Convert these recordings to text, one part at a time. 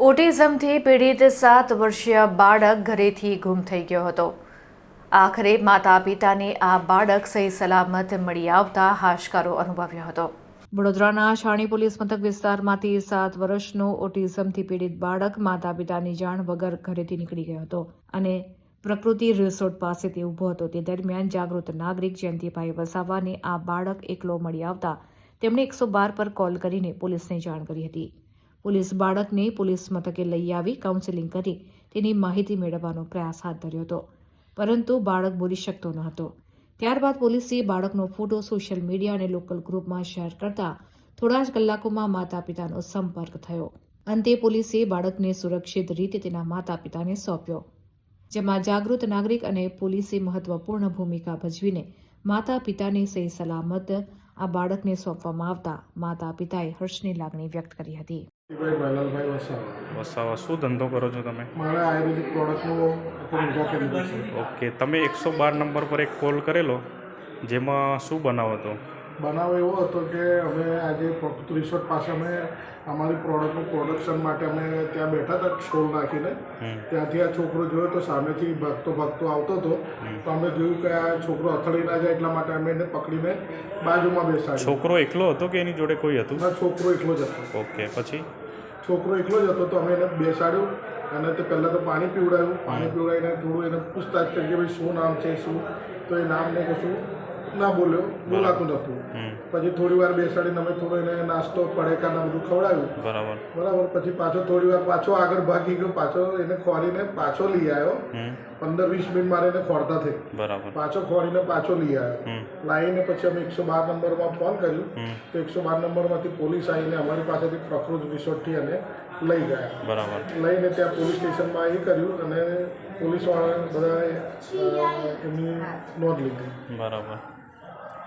ઓટિઝમથી પીડિત 7 વર્ષીય બાળક ઘરેથી ગુમ થઈ ગયો હતો। આખરે માતા પિતાને આ બાળક સહી સલામત મળી આવતા હાશકારો અનુભવ્યો હતો। વડોદરાના છાણી પોલીસ મથક વિસ્તારમાંથી 7 વર્ષનો ઓટિઝમથી પીડિત બાળક માતા પિતાની જાણ વગર ઘરેથી નીકળી ગયો હતો અને પ્રકૃતિ રિસોર્ટ પાસે તે ઊભો હતો। તે દરમિયાન જાગૃત નાગરિક જયંતિભાઈ વસાવાને આ બાળક એકલો મળી આવતા તેમણે 112 પર કોલ કરીને પોલીસને જાણ કરી હતી। પોલીસ બાળકને પોલીસ મથકે લઈ આવી કાઉન્સેલિંગ કરી તેની માહિતી મેળવવાનો પ્રયાસ હાથ ધર્યો હતો, પરંતુ બાળક બોલી શકતો ન હતો। ત્યારબાદ પોલીસે બાળકનો ફોટો સોશિયલ મીડિયા અને લોકલ ગ્રુપમાં શેર કરતા થોડા જ કલાકોમાં માતા પિતાનો સંપર્ક થયો। અંતે પોલીસે બાળકને સુરક્ષિત રીતે તેના માતા પિતાને સોંપ્યો, જેમાં જાગૃત નાગરિક અને પોલીસે મહત્વપૂર્ણ ભૂમિકા ભજવીને માતા પિતાને સહી સલામત આ બાળકને સોંપવામાં આવતા માતા પિતાએ હર્ષની લાગણી વ્યક્ત કરી હતી। ભાઈ વસાવા શું ધંધો કરો છો તમે? મારે આયુર્વેદિક પ્રોડક્ટનું કેન્દ્ર છે। ઓકે, તમે 112 નંબર પર એક કોલ કરેલો, જેમાં શું બનાવ હતો? બનાવ એવો હતો કે અમે આજે પ્રકૃતિ રિસોર્ટ પાસે અમે અમારી પ્રોડક્ટનું પ્રોડક્શન માટે અમે ત્યાં બેઠા હતા સ્ટોલ નાખીને। ત્યાંથી આ છોકરો જોયો તો સામેથી ભાગતો આવતો હતો, તો અમે જોયું કે આ છોકરો અથડી ના જાય એટલા માટે અમે એને પકડીને બાજુમાં બેસાડ્યો। છોકરો એકલો હતો કે એની જોડે કોઈ હતું? ના, છોકરો એકલો જ હતો। ઓકે, પછી છોકરો એકલો જ હતો તો અમે એને બેસાડ્યો અને તે પહેલાં તો પાણી પીવડાવીને થોડું એને પૂછતાછ કરી કે ભાઈ શું નામ છે શું, તો એ નામ ને કશું ના બોલ્યો, બોલાતું નહોતું। પછી થોડી વાર બેસાડીને અમે થોડો એને નાસ્તો પડેકાને બધું ખવડાવ્યું, બરાબર। પછી પાછો થોડી વાર પાછો આગળ ભાગી ગયો, પાછો એને ખોરીને પાછો લઈ આવ્યો। 15-20 મિનિટ મારે એને ખોરતા થઈ, પાછો ખોરીને પાછો લઈ આવ્યો। લાવીને પછી અમે 112 નંબરમાં ફોન કર્યું, તો 112 નંબરમાંથી પોલીસ આવીને અમારી પાસેથી પ્રકૃતિ રિસોર્ટથી એને લઈ ગયા। લઈને ત્યાં પોલીસ સ્ટેશનમાં એ કર્યું અને પોલીસવાળાએ બધાએ એમની નોંધ લીધી। બરાબર,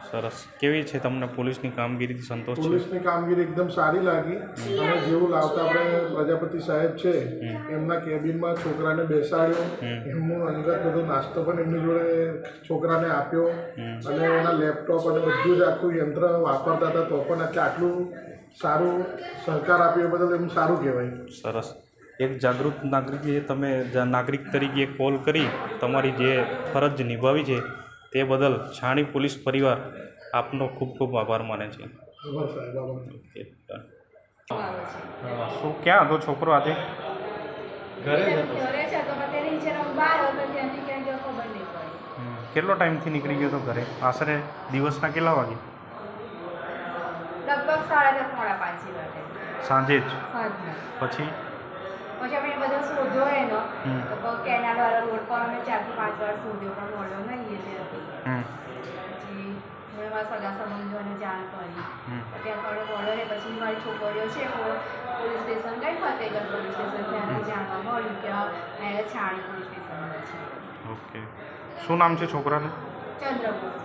સરસ। કેવી છે તમને પોલીસની કામગીરીથી સંતોષ છે? પોલીસની કામગીરી એકદમ સારી લાગી અને જેવું લાવતા આપણે પ્રજાપતિ સાહેબ છે એમના કેબિનમાં છોકરાને બેસાડ્યો, એમનું અંગત બધો નાસ્તો પણ એમની જોડે છોકરાને આપ્યો અને એના લેપટોપ અને બધું જ આખું યંત્ર વાપરતા હતા, તો પણ આટલું સારું સહકાર આપ્યો એ બદલ એમ સારું કહેવાય। સરસ। એક જાગૃત નાગરિકે તમે નાગરિક તરીકે કોલ કરી તમારી જે ફરજ નિભાવી છે તે બદલ છાણી પોલીસ પરિવાર આપનો ખૂબ ખૂબ આભાર માને છે। ઓકે, શું ક્યાં હતો છોકરો આજે? કેટલો ટાઈમથી નીકળી ગયો હતો ઘરે? આશરે દિવસના કેટલા વાગે? લગભગ 4:30-5 વાગે સાંજે જ? પછી અમે બધો શોધ્યો એનો, તો કેનાલવાળા રોડ પર અમે 4 થી 5 વાર શોધ્યો પણ મળ્યો નહીં એટલે પછી મેં મારા સગા સંબંધીઓને જાણ કરી, ત્યાં થોડે મળ્યો ને પછી મારી છોકરીઓ છે પોલીસ સ્ટેશન ગઈ, ફતેગંજ પોલીસ સ્ટેશન, ત્યાંથી જાણવા મળ્યું કે અહીંયા છાણી પોલીસ સ્ટેશનમાં છે। ઓકે, શું નામ છે છોકરાનું? ચંદ્રગુપ્ત।